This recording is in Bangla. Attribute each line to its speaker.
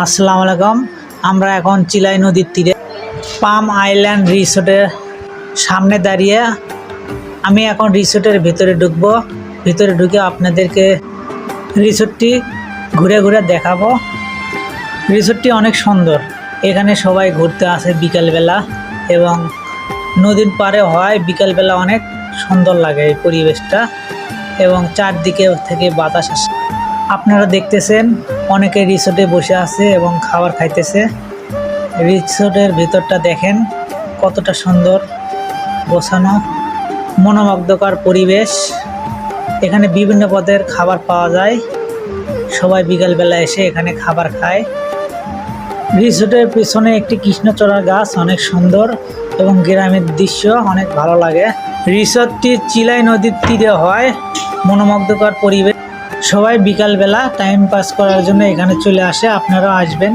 Speaker 1: আসসালামু আলাইকুম। আমরা এখন চিলাই নদীর তীরে পাম আইল্যান্ড রিসোর্টের সামনে দাঁড়িয়ে। আমি এখন রিসোর্টের ভিতরে ঢুকবো। ভিতরে ঢুকে আপনাদেরকে রিসোর্টটি ঘুরে ঘুরে দেখাবো। রিসোর্টটি অনেক সুন্দর। এখানে সবাই ঘুরতে আসে বিকালবেলা, এবং নদীর পাড়ে হয় বিকালবেলা অনেক সুন্দর লাগে এই পরিবেশটা, এবং চারদিকে থেকে বাতাস আসে। আপনারা দেখতেছেন অনেকে রিসোর্টে বসে আছে এবং খাবার খাইতেছে। রিসোর্টের ভিতরটা দেখেন কতটা সুন্দর গোছানো, মনোমুগ্ধকর পরিবেশ। এখানে বিভিন্ন পদের খাবার পাওয়া যায়। সবাই বিকালবেলা এসে এখানে খাবার খায়। রিসোর্টের পিছনে একটি কৃষ্ণচূড়া গাছ অনেক সুন্দর, এবং গ্রামের দৃশ্য অনেক ভালো লাগে। রিসোর্টটি চিলাই নদীর তীরে হয়। মনোমুগ্ধকর পরিবেশ। সবাই বিকালবেলা টাইম পাস করার জন্য এখানে চলে আসে। আপনারাও আসবেন।